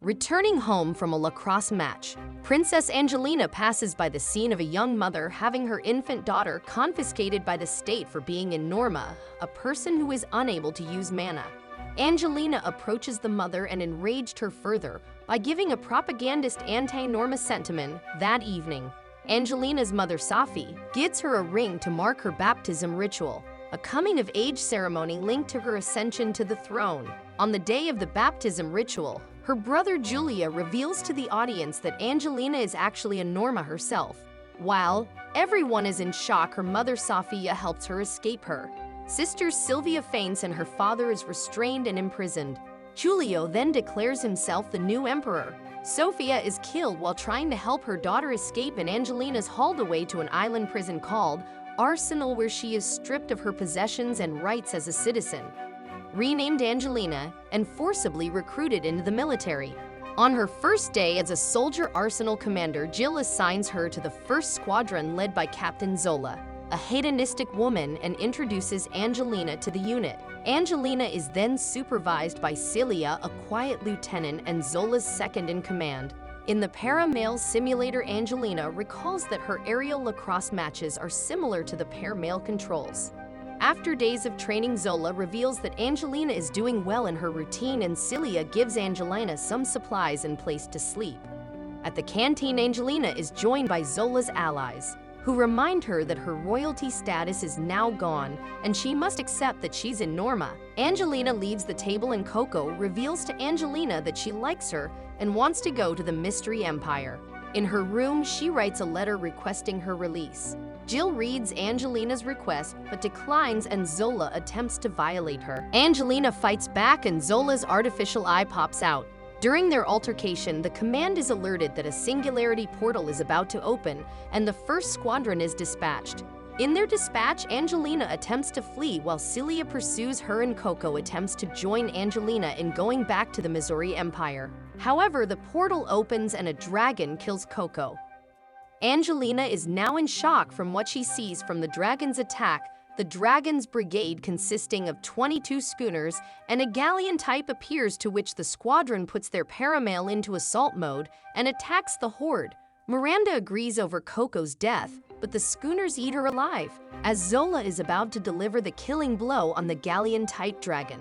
Returning home from a lacrosse match, Princess Angelina passes by the scene of a young mother having her infant daughter confiscated by the state for being in Norma, a person who is unable to use mana. Angelina approaches the mother and enraged her further by giving a propagandist anti-Norma sentiment that evening. Angelina's mother, Safi, gives her a ring to mark her baptism ritual, a coming-of-age ceremony linked to her ascension to the throne. On the day of the baptism ritual, her brother Julia reveals to the audience that Angelina is actually a Norma herself. While everyone is in shock, her mother Sofia helps her escape her. Sister Sylvia faints and her father is restrained and imprisoned. Giulio then declares himself the new emperor. Sofia is killed while trying to help her daughter escape, and Angelina is hauled away to an island prison called Arsenal, where she is stripped of her possessions and rights as a citizen. Renamed Angelina and forcibly recruited into the military. On her first day as a soldier Arsenal commander, Jill assigns her to the first squadron led by Captain Zola, a hedonistic woman, and introduces Angelina to the unit. Angelina is then supervised by Celia, a quiet lieutenant and Zola's second in command. In the para-male simulator, Angelina recalls that her aerial lacrosse matches are similar to the pair-male controls. After days of training, Zola reveals that Angelina is doing well in her routine, and Celia gives Angelina some supplies and place to sleep. At the canteen, Angelina is joined by Zola's allies, who remind her that her royalty status is now gone and she must accept that she's in Norma. Angelina leaves the table and Coco reveals to Angelina that she likes her and wants to go to the Mystery Empire. In her room, she writes a letter requesting her release. Jill reads Angelina's request but declines, and Zola attempts to violate her. Angelina fights back and Zola's artificial eye pops out. During their altercation, the command is alerted that a singularity portal is about to open, and the first squadron is dispatched. In their dispatch, Angelina attempts to flee while Celia pursues her, and Coco attempts to join Angelina in going back to the Misurugi Empire. However, the portal opens and a dragon kills Coco. Angelina is now in shock from what she sees from the dragon's attack. The dragon's brigade, consisting of 22 schooners and a galleon type, appears, to which the squadron puts their paramail into assault mode and attacks the horde. Miranda agrees over Coco's death, but the schooners eat her alive, as Zola is about to deliver the killing blow on the galleon-type dragon.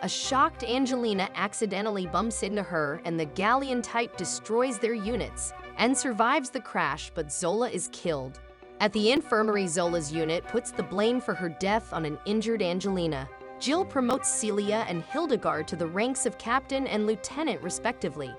A shocked Angelina accidentally bumps into her, and the galleon-type destroys their units and survives the crash, but Zola is killed. At the infirmary, Zola's unit puts the blame for her death on an injured Angelina. Jill promotes Celia and Hildegard to the ranks of captain and lieutenant, respectively.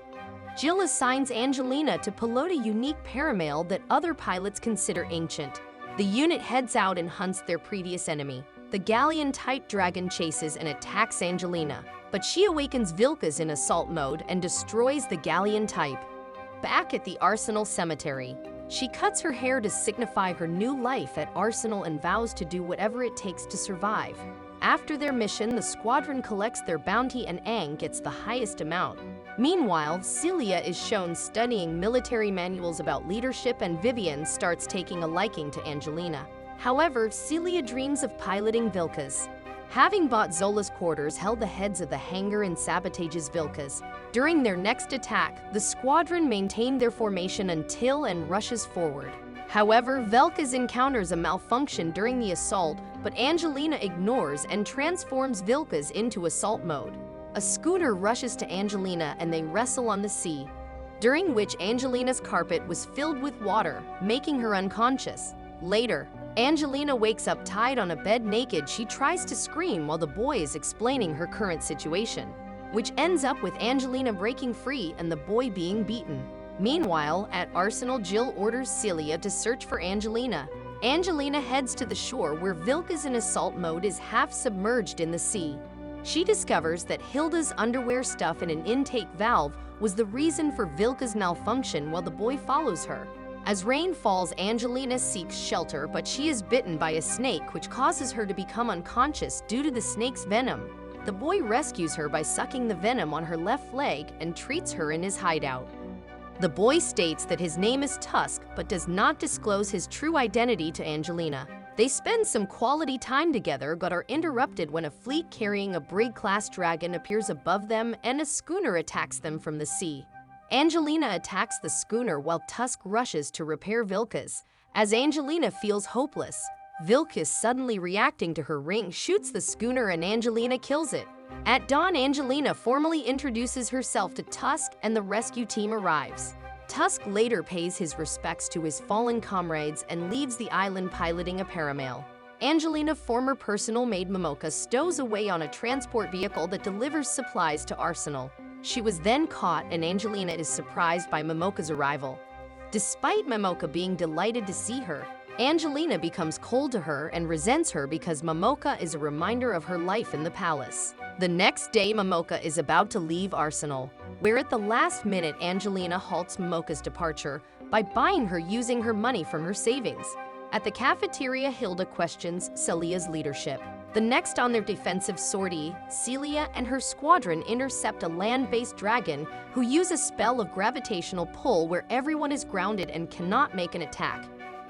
Jill assigns Angelina to pilot a unique paramail that other pilots consider ancient. The unit heads out and hunts their previous enemy. The galleon-type dragon chases and attacks Angelina, but she awakens Vilkas in assault mode and destroys the galleon-type. Back at the Arsenal cemetery, she cuts her hair to signify her new life at Arsenal and vows to do whatever it takes to survive. After their mission, the squadron collects their bounty and Ange gets the highest amount. Meanwhile, Celia is shown studying military manuals about leadership, and Vivian starts taking a liking to Angelina. However, Celia dreams of piloting Vilkas. Having bought Zola's quarters, held the heads of the hangar and sabotages Vilkas. During their next attack, the squadron maintained their formation until and rushes forward. However, Vilkas encounters a malfunction during the assault, but Angelina ignores and transforms Vilkas into assault mode. A schooner rushes to Angelina and they wrestle on the sea, during which Angelina's carpet was filled with water, making her unconscious. Later, Angelina wakes up tied on a bed naked. She tries to scream while the boy is explaining her current situation, which ends up with Angelina breaking free and the boy being beaten. Meanwhile, at Arsenal, Jill orders Celia to search for Angelina. Angelina heads to the shore, where Vilkas in assault mode is half submerged in the sea. She discovers that Hilda's underwear stuff in an intake valve was the reason for Vilkas' malfunction, while the boy follows her. As rain falls, Angelina seeks shelter, but she is bitten by a snake, which causes her to become unconscious due to the snake's venom. The boy rescues her by sucking the venom on her left leg and treats her in his hideout. The boy states that his name is Tusk, but does not disclose his true identity to Angelina. They spend some quality time together but are interrupted when a fleet carrying a brig-class dragon appears above them and a schooner attacks them from the sea. Angelina attacks the schooner while Tusk rushes to repair Vilkas. As Angelina feels hopeless, Vilkas, suddenly reacting to her ring, shoots the schooner and Angelina kills it. At dawn, Angelina formally introduces herself to Tusk and the rescue team arrives. Tusk later pays his respects to his fallen comrades and leaves the island piloting a paramail. Angelina's former personal maid Momoka stows away on a transport vehicle that delivers supplies to Arsenal. She was then caught and Angelina is surprised by Momoka's arrival. Despite Momoka being delighted to see her, Angelina becomes cold to her and resents her because Momoka is a reminder of her life in the palace. The next day, Momoka is about to leave Arsenal, where at the last minute Angelina halts Momoka's departure by buying her using her money from her savings. At the cafeteria, Hilda questions Celia's leadership. The next on their defensive sortie, Celia and her squadron intercept a land-based dragon who use a spell of gravitational pull where everyone is grounded and cannot make an attack.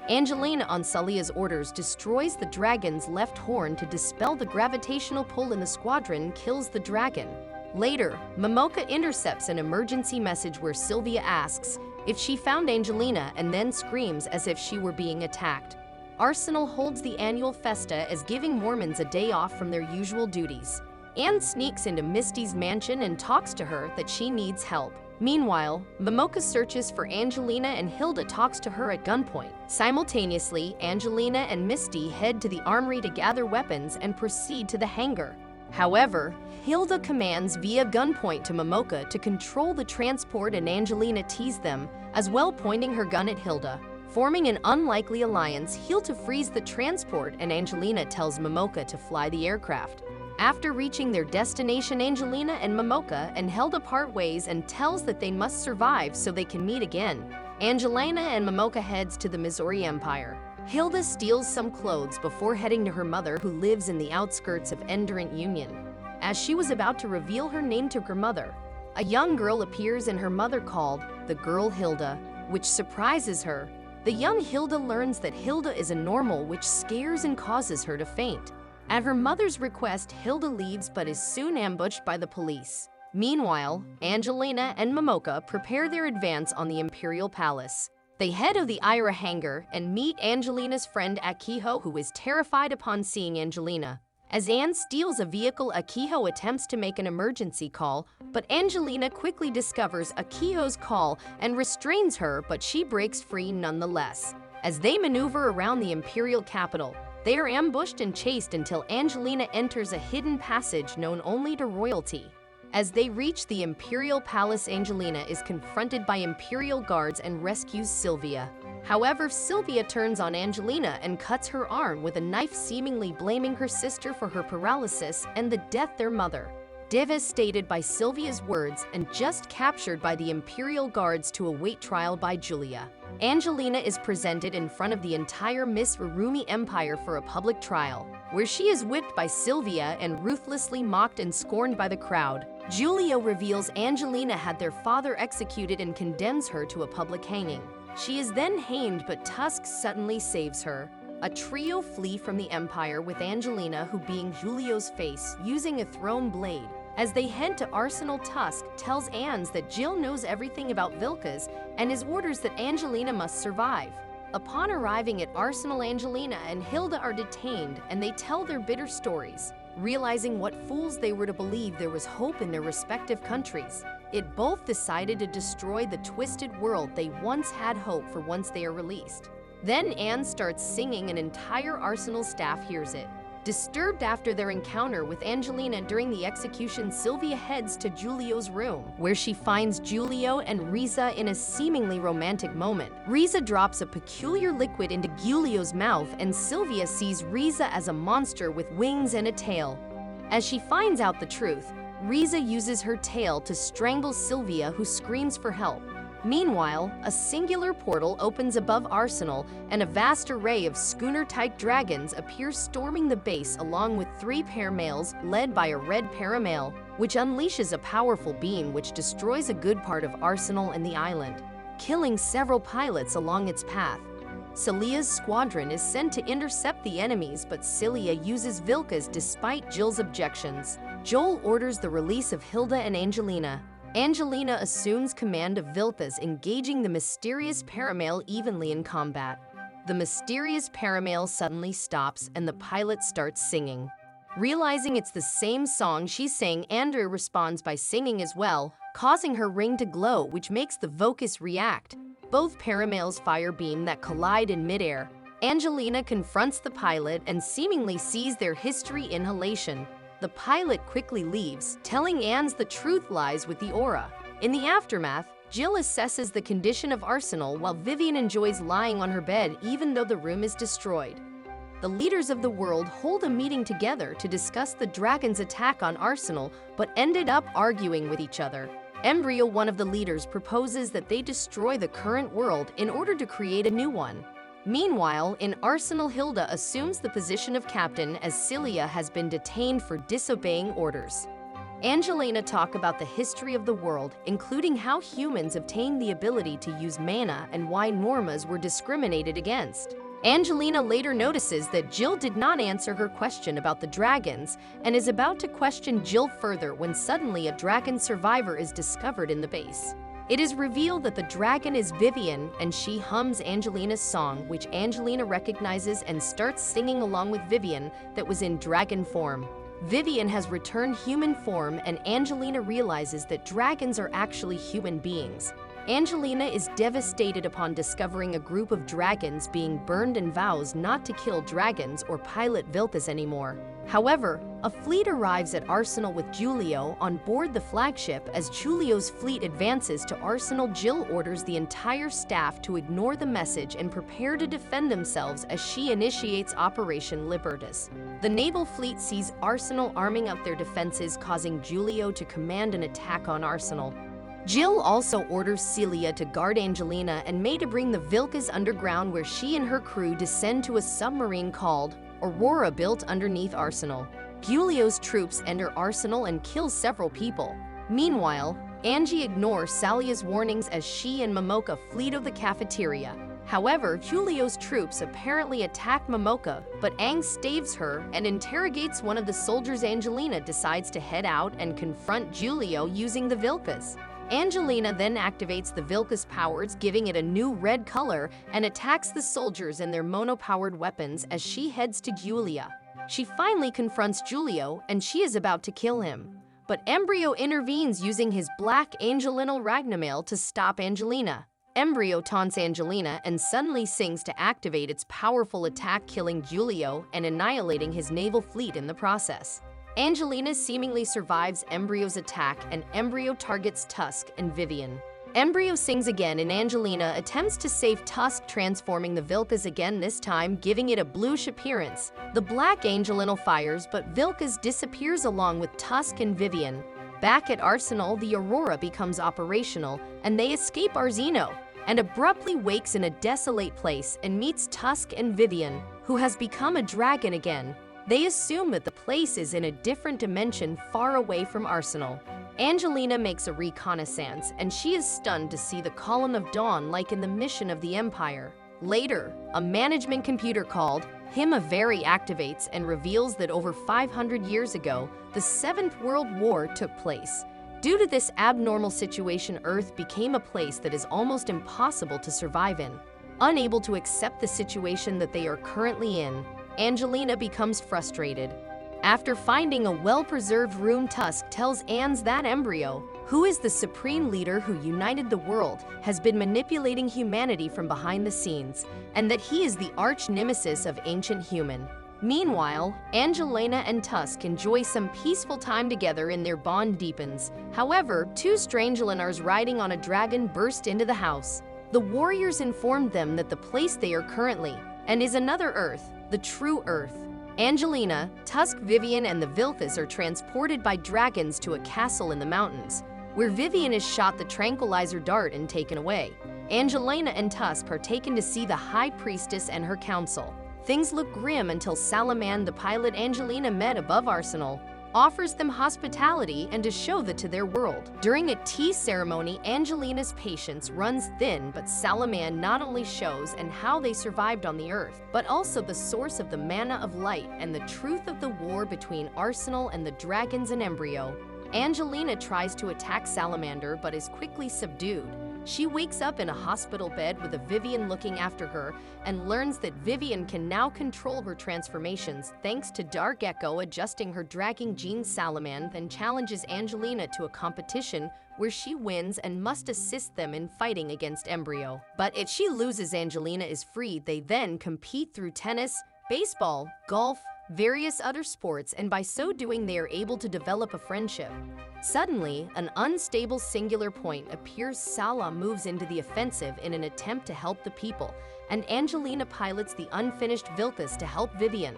Angelina, on Celia's orders, destroys the dragon's left horn to dispel the gravitational pull in the squadron, kills the dragon. Later, Momoka intercepts an emergency message where Sylvia asks if she found Angelina and then screams as if she were being attacked. Arsenal holds the annual festa as giving Mormons a day off from their usual duties. Anne sneaks into Misty's mansion and talks to her that she needs help. Meanwhile, Momoka searches for Angelina and Hilda talks to her at gunpoint. Simultaneously, Angelina and Misty head to the armory to gather weapons and proceed to the hangar. However, Hilda commands via gunpoint to Momoka to control the transport and Angelina teases them, as well pointing her gun at Hilda. Forming an unlikely alliance, Hilda frees the transport and Angelina tells Momoka to fly the aircraft. After reaching their destination, Angelina and Momoka and Hilda part ways and tells that they must survive so they can meet again. Angelina and Momoka heads to the Misurugi Empire. Hilda steals some clothes before heading to her mother, who lives in the outskirts of Endurant Union. As she was about to reveal her name to her mother, a young girl appears and her mother called the girl Hilda, which surprises her. The young Hilda learns that Hilda is a normal, which scares and causes her to faint. At her mother's request, Hilda leaves but is soon ambushed by the police. Meanwhile, Angelina and Momoka prepare their advance on the Imperial Palace. They head to the Ira hangar and meet Angelina's friend Akiho, who is terrified upon seeing Angelina. As Anne steals a vehicle, Akiho attempts to make an emergency call, but Angelina quickly discovers Akiho's call and restrains her, but she breaks free nonetheless. As they maneuver around the Imperial capital, they are ambushed and chased until Angelina enters a hidden passage known only to royalty. As they reach the Imperial Palace, Angelina is confronted by Imperial guards and rescues Sylvia. However, Sylvia turns on Angelina and cuts her arm with a knife, seemingly blaming her sister for her paralysis and the death of their mother. Devastated by Sylvia's words and just captured by the Imperial guards to await trial by Julia, Angelina is presented in front of the entire Misurugi Empire for a public trial, where she is whipped by Sylvia and ruthlessly mocked and scorned by the crowd. Julia reveals Angelina had their father executed and condemns her to a public hanging. She is then hanged, but Tusk suddenly saves her. A trio flee from the Empire with Angelina, who being Julio's face, using a thrown blade. As they head to Arsenal, Tusk tells Ange that Jill knows everything about Vilkas and his orders that Angelina must survive. Upon arriving at Arsenal, Angelina and Hilda are detained and they tell their bitter stories. Realizing what fools they were to believe there was hope in their respective countries, it both decided to destroy the twisted world they once had hope for once they are released. Then Anne starts singing and entire Arsenal staff hears it. Disturbed after their encounter with Angelina during the execution, Sylvia heads to Giulio's room, where she finds Giulio and Riza in a seemingly romantic moment. Riza drops a peculiar liquid into Giulio's mouth and Sylvia sees Riza as a monster with wings and a tail. As she finds out the truth, Riza uses her tail to strangle Sylvia, who screams for help. Meanwhile, a singular portal opens above Arsenal and a vast array of schooner-type dragons appear storming the base along with 3 paramails led by a red paramail, which unleashes a powerful beam which destroys a good part of Arsenal and the island, killing several pilots along its path. Celia's squadron is sent to intercept the enemies, but Celia uses Vilkas despite Jill's objections. Joel orders the release of Hilda and Angelina. Angelina assumes command of Vilkas, engaging the mysterious paramale evenly in combat. The mysterious paramale suddenly stops and the pilot starts singing. Realizing it's the same song she sang, Andrew responds by singing as well, causing her ring to glow, which makes the Vilkas react. Both paramales fire beam that collide in midair. Angelina confronts the pilot and seemingly sees their history inhalation. The pilot quickly leaves, telling Ange the truth lies with the aura. In the aftermath, Jill assesses the condition of Arsenal while Vivian enjoys lying on her bed even though the room is destroyed. The leaders of the world hold a meeting together to discuss the dragon's attack on Arsenal, but ended up arguing with each other. Embryo, one of the leaders, proposes that they destroy the current world in order to create a new one. Meanwhile, in Arsenal, Hilda assumes the position of captain as Celia has been detained for disobeying orders. Angelina talks about the history of the world, including how humans obtained the ability to use mana and why Normas were discriminated against. Angelina later notices that Jill did not answer her question about the dragons and is about to question Jill further when suddenly a dragon survivor is discovered in the base. It is revealed that the dragon is Vivian, and she hums Angelina's song, which Angelina recognizes and starts singing along with Vivian that was in dragon form. Vivian has returned human form, and Angelina realizes that dragons are actually human beings. Angelina is devastated upon discovering a group of dragons being burned and vows not to kill dragons or pilot Vilkas anymore. However, a fleet arrives at Arsenal with Giulio on board the flagship. As Giulio's fleet advances to Arsenal, Jill orders the entire staff to ignore the message and prepare to defend themselves as she initiates Operation Libertas. The naval fleet sees Arsenal arming up their defenses, causing Giulio to command an attack on Arsenal. Jill also orders Celia to guard Angelina and May to bring the Vilkas underground, where she and her crew descend to a submarine called Aurora built underneath Arsenal. Giulio's troops enter Arsenal and kill several people. Meanwhile, Ange ignores Salia's warnings as she and Momoka flee to the cafeteria. However, Giulio's troops apparently attack Momoka, but Ange staves her and interrogates one of the soldiers. Angelina decides to head out and confront Giulio using the Vilkas. Angelina then activates the Vilkas powers, giving it a new red color, and attacks the soldiers and their mono-powered weapons as she heads to Giulia. She finally confronts Giulio, and she is about to kill him. But Embryo intervenes using his black Angelinal Ragnamail to stop Angelina. Embryo taunts Angelina and suddenly sings to activate its powerful attack, killing Giulio and annihilating his naval fleet in the process. Angelina seemingly survives Embryo's attack, and Embryo targets Tusk and Vivian. Embryo sings again, and Angelina attempts to save Tusk, transforming the Vilkas again, this time giving it a bluish appearance. The black Angelino fires, but Vilkas disappears along with Tusk and Vivian. Back at Arsenal, the Aurora becomes operational, and they escape Arzino, and abruptly wakes in a desolate place and meets Tusk and Vivian, who has become a dragon again. They assume that the place is in a different dimension far away from Arsenal. Angelina makes a reconnaissance, and she is stunned to see the Column of Dawn like in the mission of the Empire. Later, a management computer called Himaveri activates and reveals that over 500 years ago, the Seventh World War took place. Due to this abnormal situation, Earth became a place that is almost impossible to survive in. Unable to accept the situation that they are currently in, Angelina becomes frustrated. After finding a well-preserved room, Tusk tells Ange that Embryo, who is the supreme leader who united the world, has been manipulating humanity from behind the scenes, and that he is the arch-nemesis of ancient human. Meanwhile, Angelina and Tusk enjoy some peaceful time together and their bond deepens. However, two Strangelinars riding on a dragon burst into the house. The warriors informed them that the place they are currently and is another Earth, the true Earth. Angelina, Tusk, Vivian, and the Vilkas are transported by dragons to a castle in the mountains, where Vivian is shot the tranquilizer dart and taken away. Angelina and Tusk are taken to see the High Priestess and her council. Things look grim until Salaman, the pilot Angelina met above Arsenal. offers them hospitality and to show that to their world. During a tea ceremony, Angelina's patience runs thin, but Salaman not only shows and how they survived on the earth, but also the source of the mana of light and the truth of the war between Arsenal and the dragons and Embryo. Angelina tries to attack Salamander but is quickly subdued. She wakes up in a hospital bed with a Vivian looking after her and learns that Vivian can now control her transformations thanks to Dark Echo adjusting her dragging Jean. Salaman then challenges Angelina to a competition where she wins and must assist them in fighting against Embryo. But if she loses, Angelina is freed. They then compete through tennis, baseball, golf, various other sports, and by so doing they are able to develop a friendship. Suddenly, an unstable singular point appears. Sala moves into the offensive in an attempt to help the people, and Angelina pilots the unfinished Vilcus to help Vivian.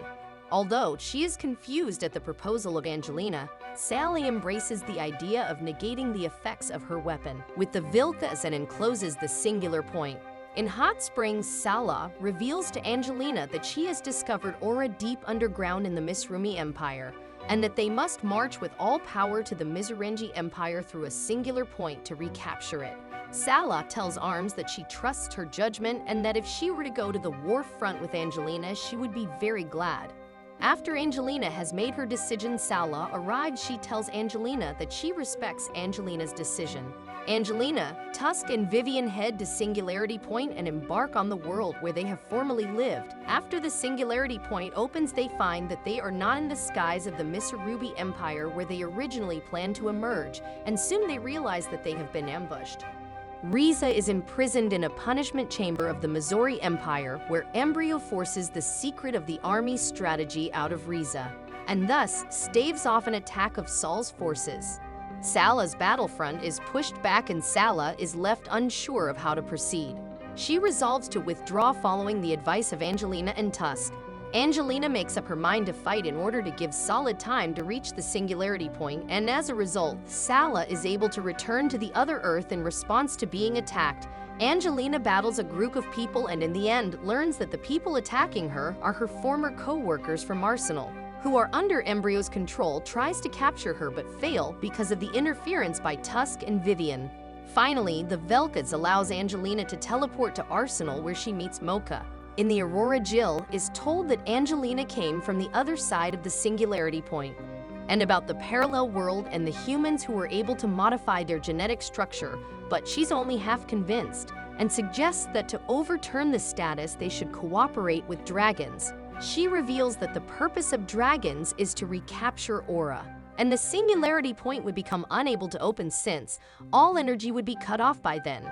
Although she is confused at the proposal of Angelina, Sally embraces the idea of negating the effects of her weapon with the Vilcus and encloses the singular point. In Hot Springs, Sala reveals to Angelina that she has discovered aura deep underground in the Misurugi Empire, and that they must march with all power to the Misurugi Empire through a singular point to recapture it. Sala tells Arms that she trusts her judgment and that if she were to go to the war front with Angelina, she would be very glad. After Angelina has made her decision, Sala arrives. She tells Angelina that she respects Angelina's decision. Angelina, Tusk, and Vivian head to Singularity Point and embark on the world where they have formerly lived. After the Singularity Point opens, they find that they are not in the skies of the Misurugi Empire where they originally planned to emerge, and soon they realize that they have been ambushed. Riza is imprisoned in a punishment chamber of the Misurugi Empire, where Embryo forces the secret of the army's strategy out of Riza, and thus staves off an attack of Saul's forces. Sala's battlefront is pushed back and Sala is left unsure of how to proceed. She resolves to withdraw following the advice of Angelina and Tusk. Angelina makes up her mind to fight in order to give solid time to reach the Singularity Point, and as a result, Sala is able to return to the other Earth in response to being attacked. Angelina battles a group of people and in the end learns that the people attacking her are her former co-workers from Arsenal, who are under Embryo's control. Tries to capture her but fail because of the interference by Tusk and Vivian. Finally, the Velkas allows Angelina to teleport to Arsenal where she meets Mecha. In the Aurora, Jill is told that Angelina came from the other side of the Singularity Point, and about the parallel world and the humans who were able to modify their genetic structure, but she's only half convinced, and suggests that to overturn the status they should cooperate with dragons. She reveals that the purpose of dragons is to recapture aura, and the Singularity Point would become unable to open since all energy would be cut off by then.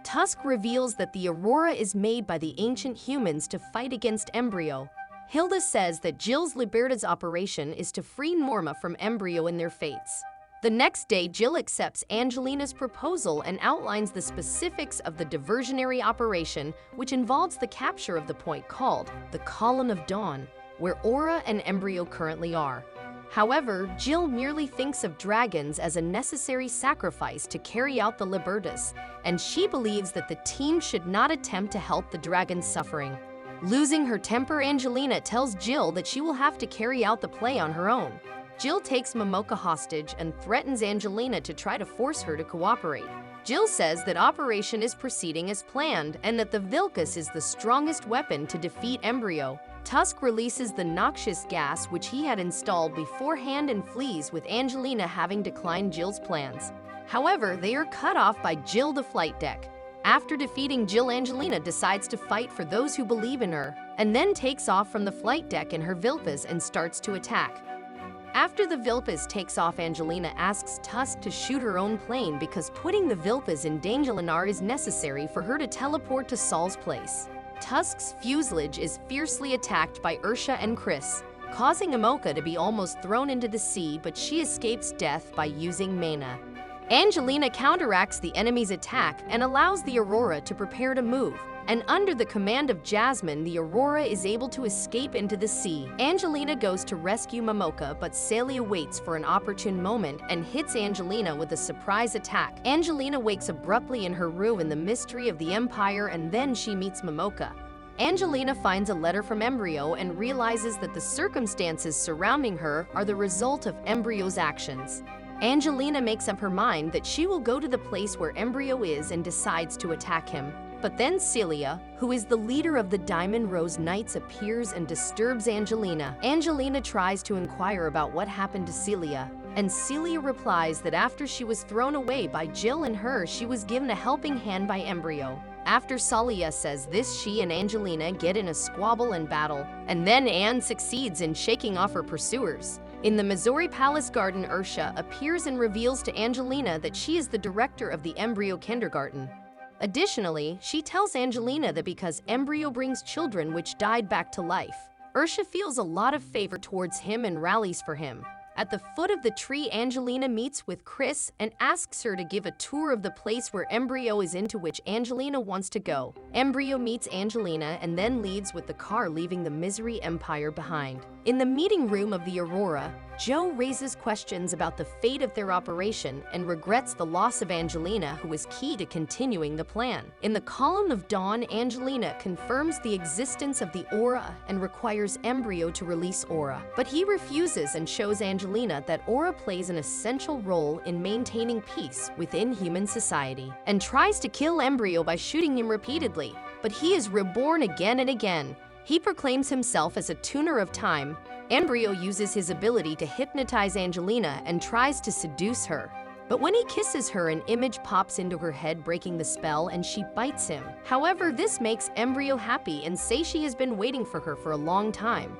Tusk reveals that the Aurora is made by the ancient humans to fight against Embryo. Hilda says that Jill's Libertad's operation is to free Norma from Embryo and their fates. The next day, Jill accepts Angelina's proposal and outlines the specifics of the diversionary operation, which involves the capture of the point called the Column of Dawn, where Aura and Embryo currently are. However, Jill merely thinks of dragons as a necessary sacrifice to carry out the Libertas, and she believes that the team should not attempt to help the dragons suffering. Losing her temper, Angelina tells Jill that she will have to carry out the play on her own. Jill takes Momoka hostage and threatens Angelina to try to force her to cooperate. Jill says that operation is proceeding as planned and that the Vilcus is the strongest weapon to defeat Embryo. Tusk releases the noxious gas which he had installed beforehand and flees, with Angelina having declined Jill's plans. However, they are cut off by Jill the flight deck. After defeating Jill, Angelina decides to fight for those who believe in her, and then takes off from the flight deck in her Vilpas and starts to attack. After the Vilpas takes off, Angelina asks Tusk to shoot her own plane because putting the Vilpas in danger is necessary for her to teleport to Saul's place. Tusk's fuselage is fiercely attacked by Ursha and Chris, causing Momoka to be almost thrown into the sea, but she escapes death by using mana. Angelina counteracts the enemy's attack and allows the Aurora to prepare to move, and under the command of Jasmine, the Aurora is able to escape into the sea. Angelina goes to rescue Momoka, but Celia waits for an opportune moment and hits Angelina with a surprise attack. Angelina wakes abruptly in her room in the mystery of the Empire, and then she meets Momoka. Angelina finds a letter from Embryo and realizes that the circumstances surrounding her are the result of Embryo's actions. Angelina makes up her mind that she will go to the place where Embryo is and decides to attack him. But then Celia, who is the leader of the Diamond Rose Knights, appears and disturbs Angelina. Angelina tries to inquire about what happened to Celia, and Celia replies that after she was thrown away by Jill and her, she was given a helping hand by Embryo. After Celia says this, she and Angelina get in a squabble and battle, and then Anne succeeds in shaking off her pursuers. In the Missouri Palace Garden, Ursha appears and reveals to Angelina that she is the director of the Embryo Kindergarten. Additionally, she tells Angelina that because Embryo brings children which died back to life, Ursha feels a lot of favor towards him and rallies for him. At the foot of the tree, Angelina meets with Chris and asks her to give a tour of the place where Embryo is, into which Angelina wants to go. Embryo meets Angelina and then leaves with the car, leaving the Misurugi Empire behind. In the meeting room of the Aurora, Joe raises questions about the fate of their operation and regrets the loss of Angelina, who was key to continuing the plan. In the Column of Dawn, Angelina confirms the existence of the Aura and requires Embryo to release Aura. But he refuses and shows Angelina that Aura plays an essential role in maintaining peace within human society, and tries to kill Embryo by shooting him repeatedly. But he is reborn again and again. He proclaims himself as a tuner of time. Embryo uses his ability to hypnotize Angelina and tries to seduce her. But when he kisses her, an image pops into her head, breaking the spell, and she bites him. However, this makes Embryo happy and say she has been waiting for her for a long time.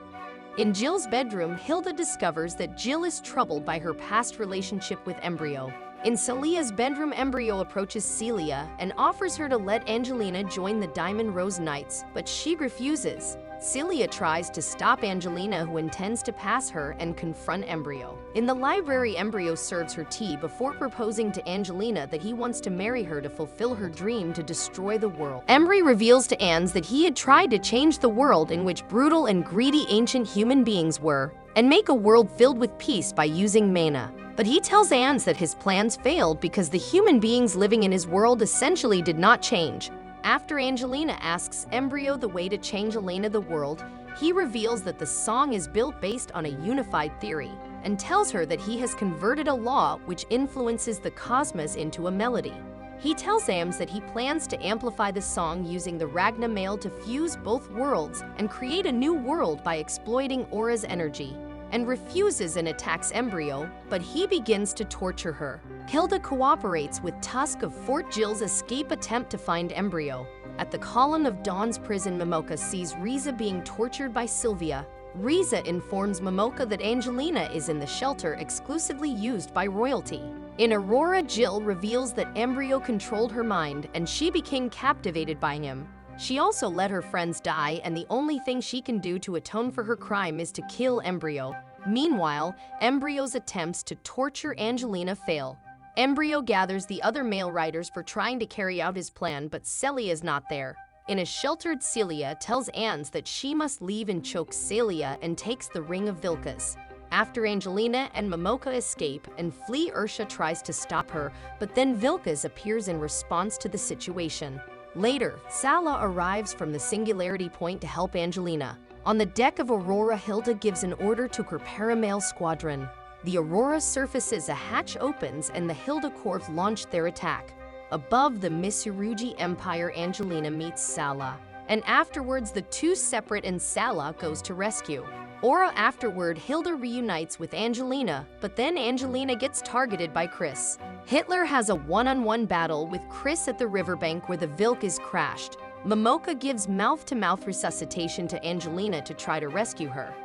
In Jill's bedroom, Hilda discovers that Jill is troubled by her past relationship with Embryo. In Celia's bedroom, Embryo approaches Celia and offers her to let Angelina join the Diamond Rose Knights, but she refuses. Celia tries to stop Angelina, who intends to pass her, and confront Embryo. In the library, Embryo serves her tea before proposing to Angelina that he wants to marry her to fulfill her dream to destroy the world. Embryo reveals to Ange that he had tried to change the world in which brutal and greedy ancient human beings were, and make a world filled with peace by using mana. But he tells Ange that his plans failed because the human beings living in his world essentially did not change. After Angelina asks Embryo the way to change Elena the world, he reveals that the song is built based on a unified theory, and tells her that he has converted a law which influences the cosmos into a melody. He tells Ange that he plans to amplify the song using the Ragna Mail to fuse both worlds and create a new world by exploiting Aura's energy, and refuses and attacks Embryo, but he begins to torture her. Hilda cooperates with Tusk of Fort Jill's escape attempt to find Embryo. At the Column of Dawn's prison, Momoka sees Riza being tortured by Sylvia. Riza informs Momoka that Angelina is in the shelter exclusively used by royalty. In Aurora, Jill reveals that Embryo controlled her mind and she became captivated by him. She also let her friends die, and the only thing she can do to atone for her crime is to kill Embryo. Meanwhile, Embryo's attempts to torture Angelina fail. Embryo gathers the other male riders for trying to carry out his plan, but Celia is not there. In a sheltered, Celia tells Ange that she must leave and chokes Celia and takes the ring of Vilkas. After Angelina and Momoka escape and flee, Ursha tries to stop her, but then Vilkas appears in response to the situation. Later, Sala arrives from the Singularity Point to help Angelina. On the deck of Aurora, Hilda gives an order to her paramail squadron. The Aurora surfaces, a hatch opens, and the Hilda Corps launch their attack. Above the Misurugi Empire, Angelina meets Sala, and afterwards the two separate and Sala goes to rescue Aura. Afterward, Hilda reunites with Angelina, but then Angelina gets targeted by Chris. Hitler has a one-on-one battle with Chris at the riverbank where the Vilk is crashed. Momoka gives mouth-to-mouth resuscitation to Angelina to try to rescue her.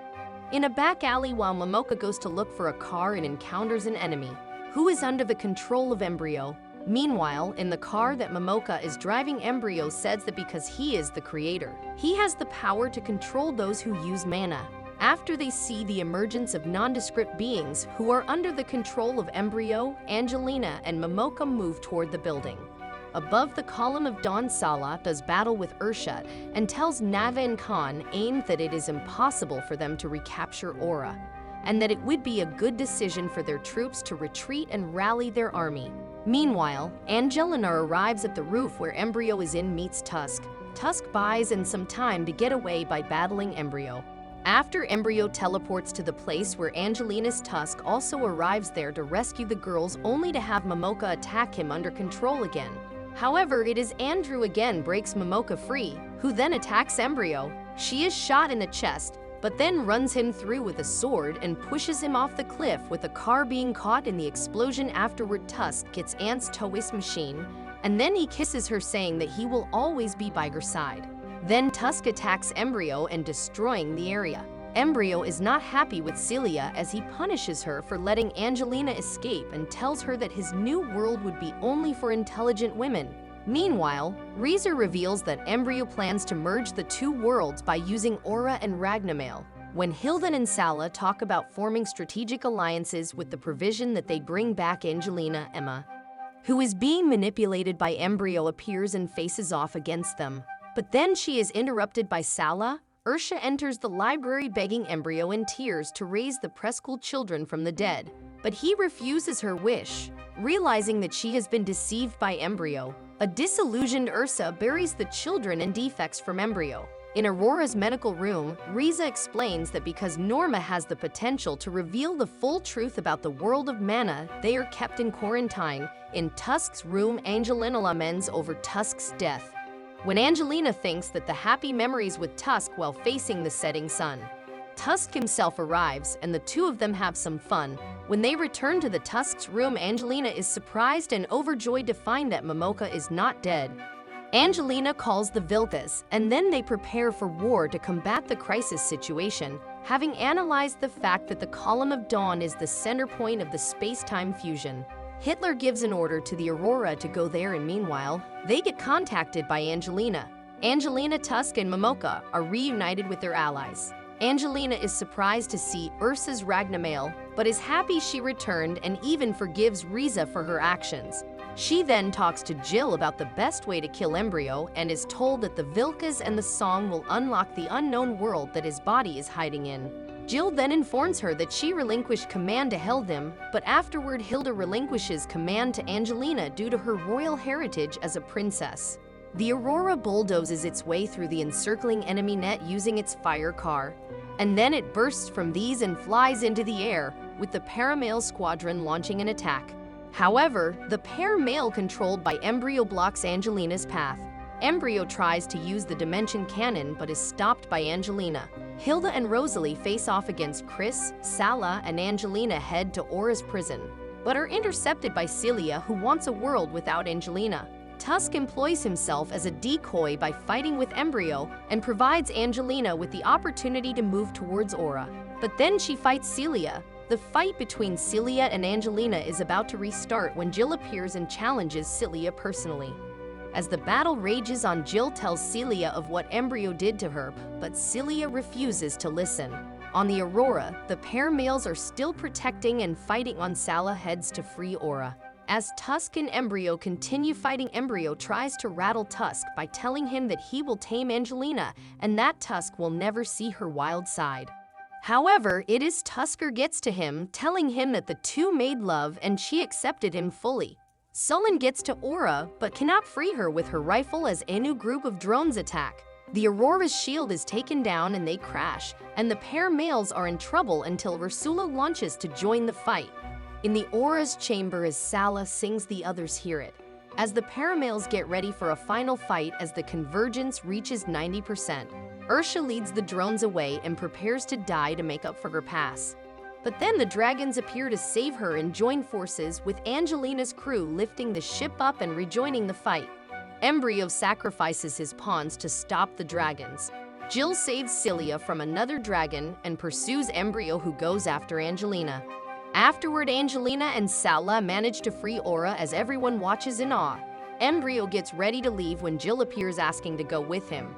In a back alley, while Momoka goes to look for a car and encounters an enemy who is under the control of Embryo. Meanwhile, in the car that Momoka is driving, Embryo says that because he is the creator, he has the power to control those who use mana. After they see the emergence of nondescript beings who are under the control of Embryo, Angelina and Momoka move toward the building. Above the Column of Dawn, Sala does battle with Ursha and tells Nava and Khan Aim that it is impossible for them to recapture Aura, and that it would be a good decision for their troops to retreat and rally their army. Meanwhile, Angelina arrives at the roof where Embryo is in, meets Tusk. Tusk buys in some time to get away by battling Embryo. After Embryo teleports to the place where Angelina's Tusk also arrives there to rescue the girls, only to have Momoka attack him under control again. However, it is Andrew again breaks Momoka free, who then attacks Embryo. She is shot in the chest, but then runs him through with a sword and pushes him off the cliff, with a car being caught in the explosion. Afterward, Tusk gets Ant's Toys machine, and then he kisses her, saying that he will always be by her side. Then Tusk attacks Embryo and destroying the area. Embryo is not happy with Celia as he punishes her for letting Angelina escape and tells her that his new world would be only for intelligent women. Meanwhile, Ryuu reveals that Embryo plans to merge the two worlds by using Aura and Ragnamail. When Hilden and Sala talk about forming strategic alliances with the provision that they bring back Angelina, Emma, who is being manipulated by Embryo, appears and faces off against them. But then she is interrupted by Sala. Ursha enters the library begging Embryo in tears to raise the preschool children from the dead, but he refuses her wish, realizing that she has been deceived by Embryo. A disillusioned Ursa buries the children and defects from Embryo. In Aurora's medical room, Riza explains that because Norma has the potential to reveal the full truth about the world of mana, they are kept in quarantine. In Tusk's room, Angelina laments over Tusk's death, when Angelina thinks that the happy memories with Tusk while facing the setting sun. Tusk himself arrives, and the two of them have some fun. When they return to the Tusk's room, Angelina is surprised and overjoyed to find that Momoka is not dead. Angelina calls the Vilkas, and then they prepare for war to combat the crisis situation, having analyzed the fact that the Column of Dawn is the center point of the space-time fusion. Hitler gives an order to the Aurora to go there, and meanwhile, they get contacted by Angelina. Angelina, Tusk, and Momoka are reunited with their allies. Angelina is surprised to see Ursa's Ragnamail, but is happy she returned and even forgives Riza for her actions. She then talks to Jill about the best way to kill Embryo and is told that the Vilkas and the song will unlock the unknown world that his body is hiding in. Jill then informs her that she relinquished command to Hilden, but afterward Hilda relinquishes command to Angelina due to her royal heritage as a princess. The Aurora bulldozes its way through the encircling enemy net using its fire car, and then it bursts from these and flies into the air, with the Paramail squadron launching an attack. However, the Paramail controlled by Embryo blocks Angelina's path. Embryo tries to use the Dimension Cannon but is stopped by Angelina. Hilda and Rosalie face off against Chris. Sala and Angelina head to Aura's prison, but are intercepted by Celia, who wants a world without Angelina. Tusk employs himself as a decoy by fighting with Embryo and provides Angelina with the opportunity to move towards Aura. But then she fights Celia. The fight between Celia and Angelina is about to restart when Jill appears and challenges Celia personally. As the battle rages on, Jill tells Celia of what Embryo did to her, but Celia refuses to listen. On the Aurora, the Paramails are still protecting and fighting on. Sala heads to free Aura. As Tusk and Embryo continue fighting, Embryo tries to rattle Tusk by telling him that he will tame Angelina and that Tusk will never see her wild side. However, it is Tusker gets to him, telling him that the two made love and she accepted him fully. Sullen gets to Aura, but cannot free her with her rifle as a new group of drones attack. The Aurora's shield is taken down and they crash, and the Paramails are in trouble until Ursula launches to join the fight. In the Aura's chamber, as Sala sings, the others hear it. As the Paramails get ready for a final fight as the convergence reaches 90%, Ursula leads the drones away and prepares to die to make up for her past. But then the dragons appear to save her and join forces with Angelina's crew, lifting the ship up and rejoining the fight. Embryo sacrifices his pawns to stop the dragons. Jill saves Celia from another dragon and pursues Embryo, who goes after Angelina. Afterward, Angelina and Sala manage to free Aura as everyone watches in awe. Embryo gets ready to leave when Jill appears asking to go with him.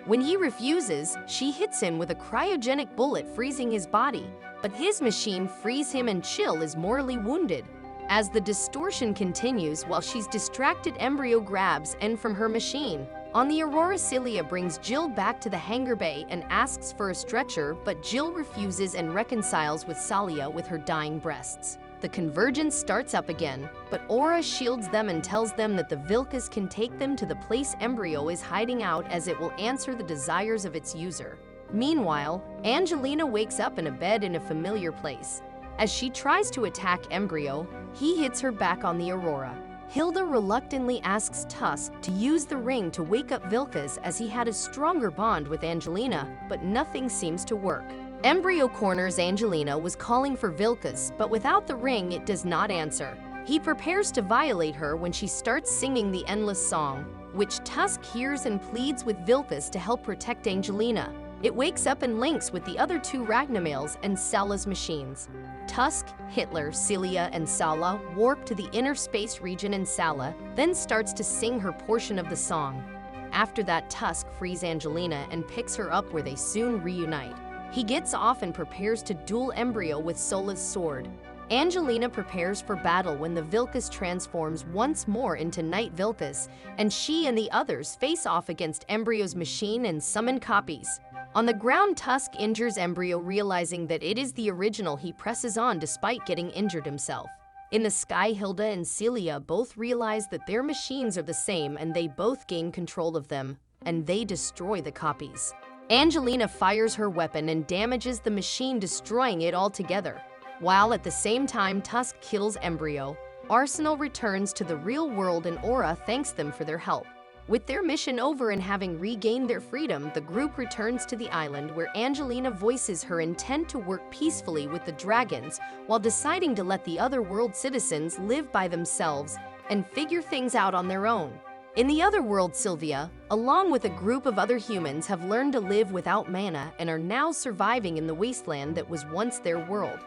When he refuses, she hits him with a cryogenic bullet, freezing his body, but his machine frees him and Jill is mortally wounded. As the distortion continues while she's distracted, Embryo grabs N from her machine. On the Aurora, Celia brings Jill back to the hangar bay and asks for a stretcher, but Jill refuses and reconciles with Salia with her dying breasts. The convergence starts up again, but Aura shields them and tells them that the Vilcus can take them to the place Embryo is hiding out, as it will answer the desires of its user. Meanwhile, Angelina wakes up in a bed in a familiar place. As she tries to attack Embryo, he hits her back on the Aurora. Hilda reluctantly asks Tusk to use the ring to wake up Vilcus, as he had a stronger bond with Angelina, but nothing seems to work. Embryo corners Angelina was calling for Vilcus, but without the ring it does not answer. He prepares to violate her when she starts singing the endless song, which Tusk hears and pleads with Vilcus to help protect Angelina. It wakes up and links with the other two Ragnamales and Sala's machines. Tusk, Hitler, Celia, and Sala warp to the inner space region, and Sala then starts to sing her portion of the song. After that, Tusk frees Angelina and picks her up, where they soon reunite. He gets off and prepares to duel Embryo with Sola's sword. Angelina prepares for battle when the Vilcus transforms once more into Night Vilcus, and she and the others face off against Embryo's machine and summon copies. On the ground, Tusk injures Embryo, realizing that it is the original. He presses on despite getting injured himself. In the sky, Hilda and Celia both realize that their machines are the same, and they both gain control of them, and they destroy the copies. Angelina fires her weapon and damages the machine, destroying it altogether. While at the same time Tusk kills Embryo, Arsenal returns to the real world, and Aura thanks them for their help. With their mission over and having regained their freedom, the group returns to the island, where Angelina voices her intent to work peacefully with the dragons, while deciding to let the other world citizens live by themselves and figure things out on their own. In the other world, Sylvia, along with a group of other humans, have learned to live without mana and are now surviving in the wasteland that was once their world.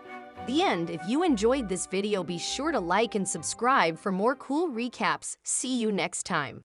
The end. If you enjoyed this video, be sure to like and subscribe for more cool recaps. See you next time.